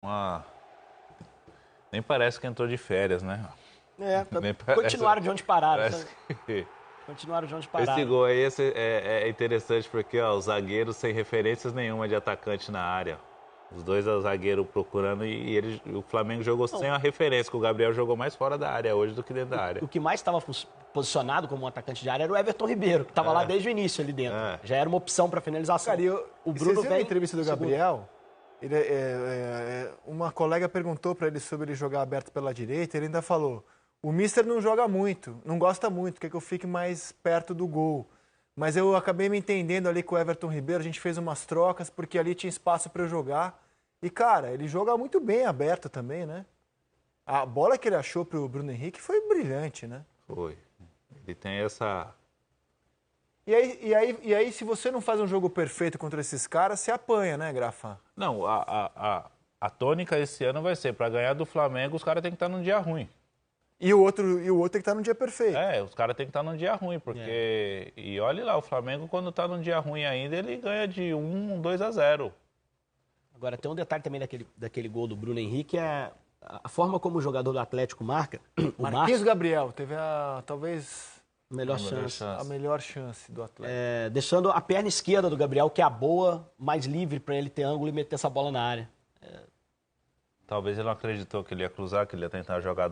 uma... Nem parece que entrou de férias, né? Continuaram de onde pararam. Parece que... Continuaram de onde pararam. Esse gol aí é interessante porque ó, os zagueiros sem referências nenhuma de atacante na área. Os dois zagueiros procurando e o Flamengo jogou sem a referência, que o Gabriel jogou mais fora da área hoje do que dentro da área. O que mais estava posicionado como um atacante de área era o Everton Ribeiro, que estava lá desde o início ali dentro. Já era uma opção para finalização. Cara, o Bruno veio na entrevista do Gabriel, uma colega perguntou para ele sobre ele jogar aberto pela direita, ele ainda falou: o Mister não joga muito, não gosta muito, quer que eu fique mais perto do gol. Mas eu acabei me entendendo ali com o Everton Ribeiro, a gente fez umas trocas, porque ali tinha espaço para eu jogar. E, cara, ele joga muito bem aberto também, né? A bola que ele achou pro Bruno Henrique foi brilhante, né? Foi. Ele tem essa... E aí, se você não faz um jogo perfeito contra esses caras, você apanha, né, Grafa? Não, a tônica esse ano vai ser, para ganhar do Flamengo, os caras têm que estar num dia ruim. E o outro tem que estar num dia perfeito. Os caras têm que estar num dia ruim, porque... E olha lá, o Flamengo, quando está num dia ruim ainda, ele ganha de 2-0. Agora, tem um detalhe também daquele gol do Bruno Henrique, é a forma como o jogador do Atlético marca. Marquinhos Gabriel teve talvez a melhor chance do Atlético. Deixando a perna esquerda do Gabriel, que é a boa, mais livre para ele ter ângulo e meter essa bola na área. Talvez ele não acreditou que ele ia cruzar, que ele ia tentar jogar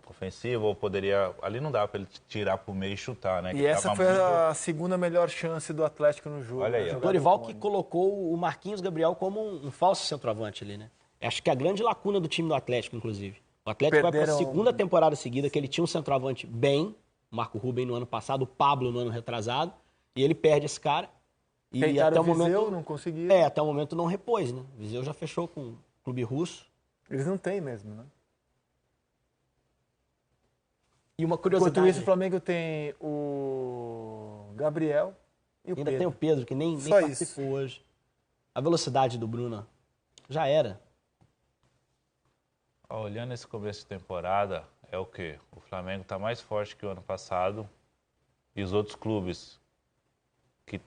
ofensivo, ou poderia... Ali não dá para ele tirar pro meio e chutar, né? E essa foi a segunda melhor chance do Atlético no jogo. Olha aí. O Dorival que colocou o Marquinhos Gabriel como um falso centroavante ali, né? Acho que é a grande lacuna do time do Atlético, inclusive. O Atlético vai para a segunda temporada seguida, que ele tinha um centroavante bem, o Marco Ruben no ano passado, o Pablo no ano retrasado, e ele perde esse cara. E até o momento não conseguiu. Até o momento não repôs, né? O Viseu já fechou com o clube russo. Eles não têm mesmo, né? E uma curiosidade... Enquanto isso, o Flamengo tem o Gabriel e o Pedro. Ainda tem o Pedro, que nem participou hoje. A velocidade do Bruno já era. Olhando esse começo de temporada, é o quê? O Flamengo está mais forte que o ano passado e os outros clubes que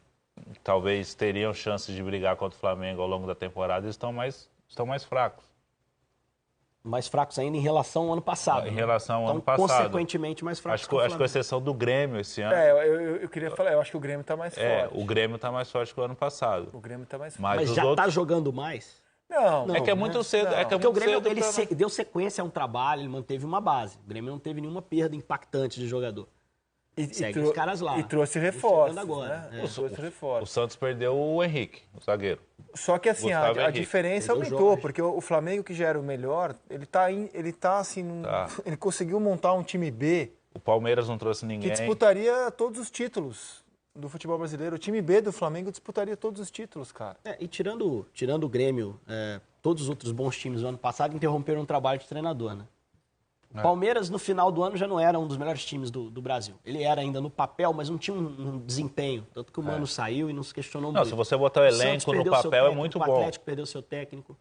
talvez teriam chances de brigar contra o Flamengo ao longo da temporada estão mais fracos. Mais fracos ainda em relação ao ano passado. Em relação ao ano passado. Consequentemente, mais fracos. Acho que com exceção do Grêmio esse ano. Eu queria falar, eu acho que o Grêmio está mais forte. O Grêmio está mais forte que o ano passado. O Grêmio está mais forte. Mas já está jogando mais? Não. É que é muito cedo. Porque o Grêmio deu sequência a um trabalho, ele manteve uma base. O Grêmio não teve nenhuma perda impactante de jogador. Segue os caras lá. E trouxe reforços. Agora, né? Trouxe reforços. O Santos perdeu o Henrique, o zagueiro. Só que assim, a diferença aumentou, porque o Flamengo, que já era o melhor, ele tá assim, ele conseguiu montar um time B. O Palmeiras não trouxe ninguém. Que disputaria todos os títulos do futebol brasileiro. O time B do Flamengo disputaria todos os títulos, cara. E tirando o Grêmio, todos os outros bons times do ano passado interromperam o trabalho de treinador, né? O Palmeiras, no final do ano, já não era um dos melhores times do Brasil. Ele era ainda no papel, mas não tinha um desempenho. Tanto que o Mano saiu e não se questionou muito. Se você botar o elenco no papel, é muito bom. O Atlético perdeu seu técnico.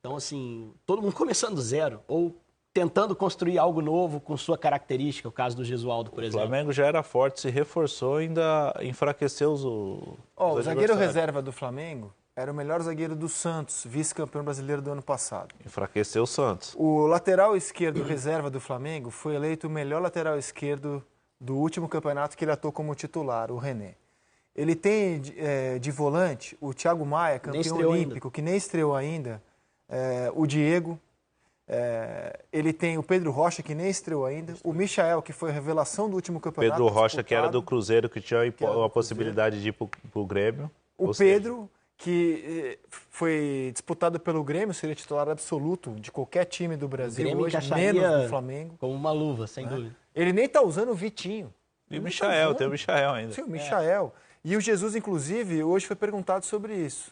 Então, assim, todo mundo começando do zero. Ou tentando construir algo novo com sua característica. O caso do Gesualdo, por exemplo. O Flamengo já era forte, se reforçou, ainda enfraqueceu os o zagueiro reserva do Flamengo era o melhor zagueiro do Santos, vice-campeão brasileiro do ano passado. Enfraqueceu o Santos. O lateral esquerdo reserva do Flamengo foi eleito o melhor lateral esquerdo do último campeonato que ele atuou como titular, o René. Ele tem de volante o Thiago Maia, campeão olímpico, que nem estreou ainda, o Diego. Ele tem o Pedro Rocha, que nem estreou ainda. O Michael, que foi a revelação do último campeonato. Pedro Rocha, que era do Cruzeiro, que tinha a possibilidade de ir para o Grêmio. O Pedro, que foi disputado pelo Grêmio, seria titular absoluto de qualquer time do Brasil hoje, menos do Flamengo. Como uma luva, sem dúvida. Ele nem está usando o Vitinho. E o Michael, tem o Michael ainda. Sim, o Michael. E o Jesus, inclusive, hoje foi perguntado sobre isso.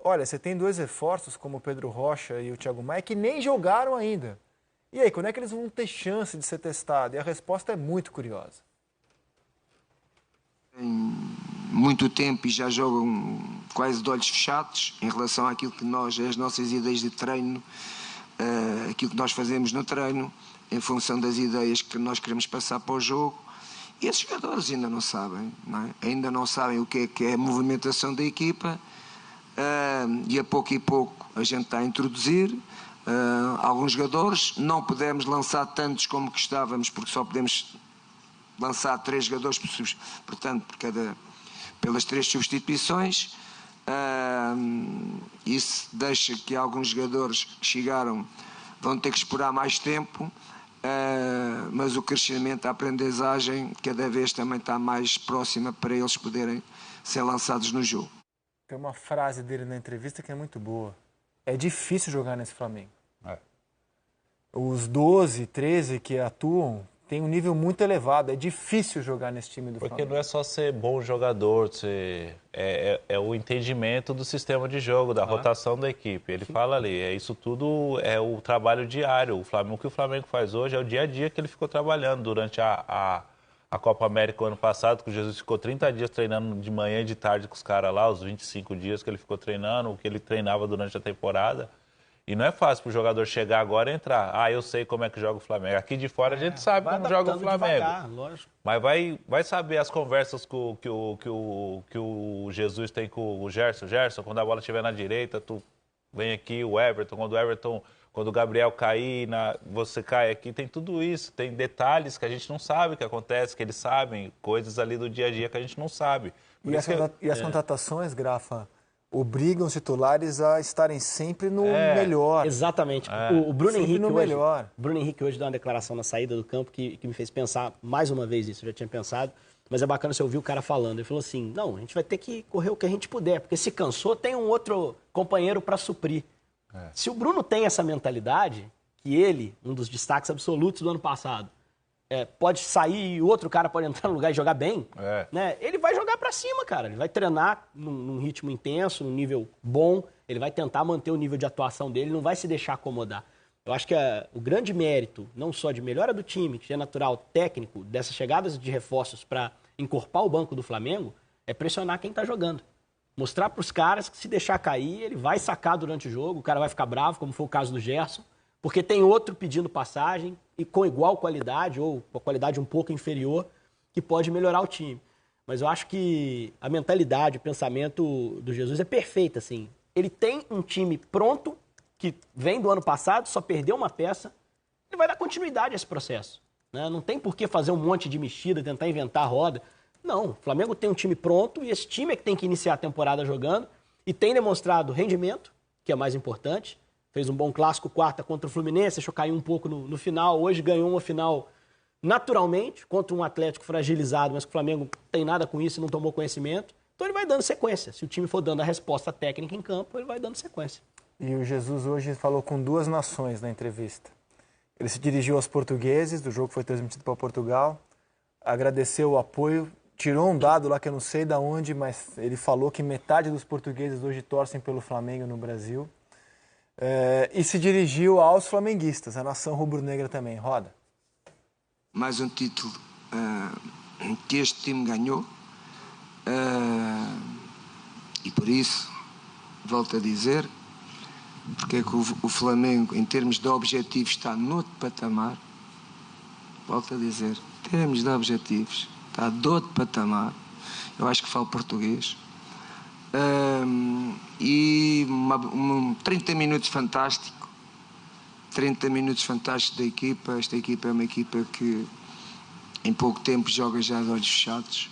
Olha, você tem dois reforços, como o Pedro Rocha e o Thiago Maia, que nem jogaram ainda. E aí, quando é que eles vão ter chance de ser testados? E a resposta é muito curiosa. Muito tempo e já jogam quase de olhos fechados em relação àquilo que as nossas ideias de treino, aquilo que nós fazemos no treino, em função das ideias que nós queremos passar para o jogo. E esses jogadores ainda não sabem, não é? Ainda não sabem o que é a movimentação da equipa, e a pouco a gente está a introduzir alguns jogadores. Não podemos lançar tantos como gostávamos, porque só podemos lançar 3 jogadores, portanto, pelas 3 substituições. Isso deixa que alguns jogadores que chegaram vão ter que esperar mais tempo, mas o crescimento, a aprendizagem cada vez também está mais próxima para eles poderem ser lançados no jogo. Tem uma frase dele na entrevista que é muito boa. É difícil jogar nesse Flamengo. Os 12, 13 que atuam têm um nível muito elevado. É difícil jogar nesse time do Flamengo. Porque não é só ser bom jogador, é o entendimento do sistema de jogo, da rotação da equipe. Ele fala ali, isso tudo é o trabalho diário. O que o Flamengo faz hoje é o dia a dia que ele ficou trabalhando durante a Copa América o ano passado, que o Jesus ficou 30 dias treinando de manhã e de tarde com os caras lá, os 25 dias que ele ficou treinando, o que ele treinava durante a temporada. E não é fácil para o jogador chegar agora e entrar. Eu sei como é que joga o Flamengo. Aqui de fora a gente sabe como joga o Flamengo. Devagar, lógico. Mas vai saber as conversas que o Jesus tem com o Gerson. Gerson, quando a bola estiver na direita, tu vem aqui, o Everton. Quando o Gabriel cair, você cai aqui. Tem tudo isso. Tem detalhes que a gente não sabe que acontece, que eles sabem. Coisas ali do dia a dia que a gente não sabe. E as contratações, Grafa, obrigam os titulares a estarem sempre no melhor. Exatamente. O Bruno Henrique hoje deu uma declaração na saída do campo que me fez pensar mais uma vez isso. Eu já tinha pensado, mas é bacana você ouvir o cara falando. Ele falou assim, não, a gente vai ter que correr o que a gente puder, porque se cansou, tem um outro companheiro para suprir. Se o Bruno tem essa mentalidade, que ele, um dos destaques absolutos do ano passado, pode sair e o outro cara pode entrar no lugar e jogar bem, né? Ele vai jogar pra cima, cara. Ele vai treinar num ritmo intenso, num nível bom. Ele vai tentar manter o nível de atuação dele, não vai se deixar acomodar. Eu acho que o grande mérito, não só de melhora do time, que é natural, técnico, dessas chegadas de reforços para encorpar o banco do Flamengo, é pressionar quem tá jogando. Mostrar pros caras que se deixar cair, ele vai sacar durante o jogo, o cara vai ficar bravo, como foi o caso do Gerson, porque tem outro pedindo passagem e com igual qualidade ou com a qualidade um pouco inferior que pode melhorar o time. Mas eu acho que a mentalidade, o pensamento do Jesus é perfeito, assim. Ele tem um time pronto, que vem do ano passado, só perdeu uma peça, ele vai dar continuidade a esse processo, né? Não tem por que fazer um monte de mexida, tentar inventar a roda. Não, o Flamengo tem um time pronto e esse time é que tem que iniciar a temporada jogando e tem demonstrado rendimento, que é mais importante. Fez um bom clássico quarta contra o Fluminense, deixou cair um pouco no final. Hoje ganhou uma final naturalmente contra um Atlético fragilizado, mas que o Flamengo não tem nada com isso e não tomou conhecimento. Então ele vai dando sequência. Se o time for dando a resposta técnica em campo, ele vai dando sequência. E o Jesus hoje falou com 2 nações na entrevista. Ele se dirigiu aos portugueses, do jogo que foi transmitido para Portugal, agradeceu o apoio, tirou um dado lá que eu não sei de onde, mas ele falou que metade dos portugueses hoje torcem pelo Flamengo no Brasil. E se dirigiu aos flamenguistas, a nação rubro-negra também. Roda. Mais um título que este time ganhou e por isso, volto a dizer, porque é que o Flamengo, em termos de objetivos, está noutro patamar. Volto a dizer, em termos de objetivos, está de outro patamar. Eu acho que falo português. E 30 minutos fantástico. 30 minutos fantásticos da equipa. Esta equipa é uma equipa que em pouco tempo joga já de olhos fechados.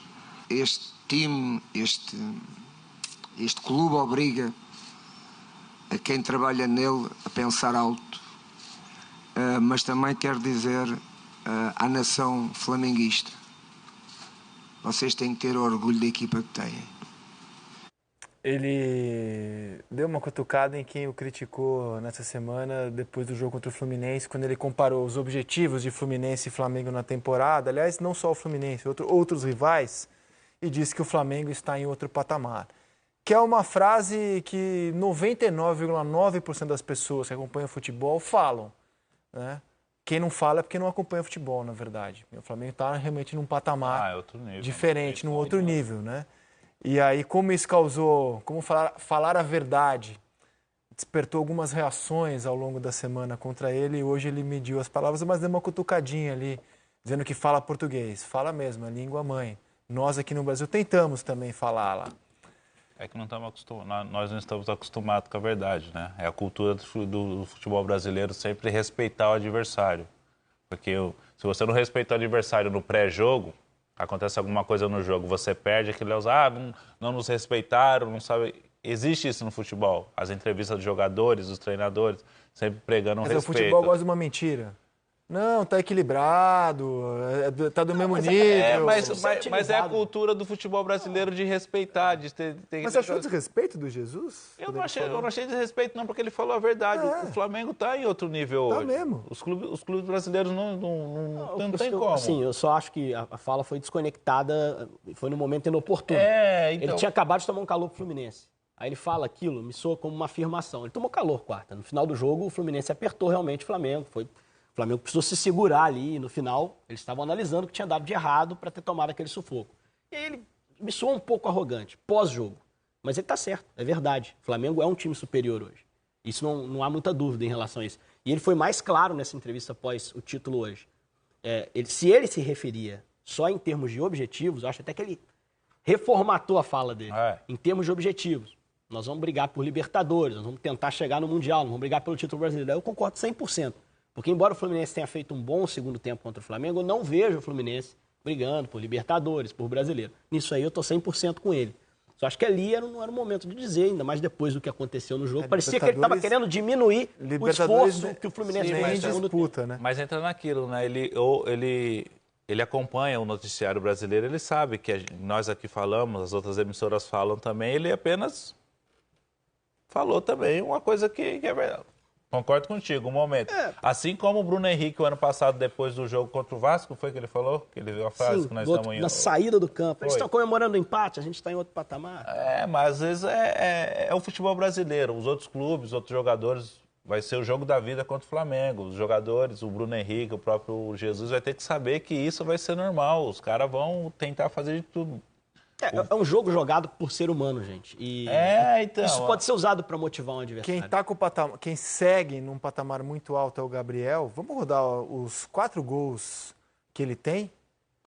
Este time, este clube obriga a quem trabalha nele a pensar alto. Mas também quero dizer à nação flamenguista, vocês têm que ter orgulho da equipa que têm. Ele deu uma cutucada em quem o criticou nessa semana, depois do jogo contra o Fluminense, quando ele comparou os objetivos de Fluminense e Flamengo na temporada, aliás, não só o Fluminense, outros rivais, e disse que o Flamengo está em outro patamar. Que é uma frase que 99,9% das pessoas que acompanham futebol falam, né? Quem não fala é porque não acompanha futebol, na verdade. O Flamengo está realmente num patamar diferente, num outro nível, né? E aí, como isso causou, como falar a verdade, despertou algumas reações ao longo da semana contra ele, e hoje ele mediu as palavras, mas deu uma cutucadinha ali, dizendo que fala português. Fala mesmo, é língua mãe. Nós aqui no Brasil tentamos também falar lá. É que não estamos acostumados, nós não estamos acostumados com a verdade, né? É a cultura do futebol brasileiro sempre respeitar o adversário. Porque se você não respeita o adversário no pré-jogo, acontece alguma coisa no jogo, você perde, aquele não nos respeitaram, não sabe. Existe isso no futebol. As entrevistas dos jogadores, dos treinadores, sempre pregando um respeito. Mas o futebol gosta de uma mentira. Não, tá equilibrado, tá do mesmo nível. Mas é a cultura do futebol brasileiro de respeitar, de ter... Mas você achou desrespeito do Jesus? Eu não achei desrespeito não, porque ele falou a verdade. O Flamengo tá em outro nível hoje. Tá mesmo. Os clubes brasileiros não tem como. Sim, eu só acho que a fala foi desconectada, foi no momento inoportuno. Então... Ele tinha acabado de tomar um calor pro Fluminense. Aí ele fala aquilo, me soa como uma afirmação. Ele tomou calor quarta. No final do jogo, o Fluminense apertou realmente o Flamengo, O Flamengo precisou se segurar ali e no final eles estavam analisando o que tinha dado de errado para ter tomado aquele sufoco. E aí ele me soou um pouco arrogante, pós-jogo. Mas ele está certo, é verdade. O Flamengo é um time superior hoje. Isso não há muita dúvida em relação a isso. E ele foi mais claro nessa entrevista após o título hoje. Se ele se referia só em termos de objetivos, eu acho até que ele reformatou a fala dele. Em termos de objetivos. Nós vamos brigar por Libertadores, nós vamos tentar chegar no Mundial, nós vamos brigar pelo título brasileiro. Eu concordo 100%. Porque embora o Fluminense tenha feito um bom segundo tempo contra o Flamengo, eu não vejo o Fluminense brigando por Libertadores, por Brasileiro. Nisso aí eu tô 100% com ele. Só acho que ali não era o momento de dizer, ainda mais depois do que aconteceu no jogo. Parecia que ele estava querendo diminuir o esforço que o Fluminense fez no segundo disputa, né? Mas entra naquilo, né? Ele acompanha o noticiário brasileiro, ele sabe que nós aqui falamos, as outras emissoras falam também, ele apenas falou também uma coisa que é verdade. Concordo contigo, um momento. Assim como o Bruno Henrique, o ano passado, depois do jogo contra o Vasco, foi que ele falou? Que ele viu a frase que nós estamos na saída do campo. Eles estão comemorando o empate, a gente está em outro patamar. Mas às vezes é o futebol brasileiro. Os outros clubes, outros jogadores, vai ser o jogo da vida contra o Flamengo. Os jogadores, o Bruno Henrique, o próprio Jesus, vai ter que saber que isso vai ser normal. Os caras vão tentar fazer de tudo. É um jogo jogado por ser humano, gente. E então, isso pode ser usado para motivar um adversário. Quem segue num patamar muito alto é o Gabriel. Vamos rodar os 4 gols que ele tem.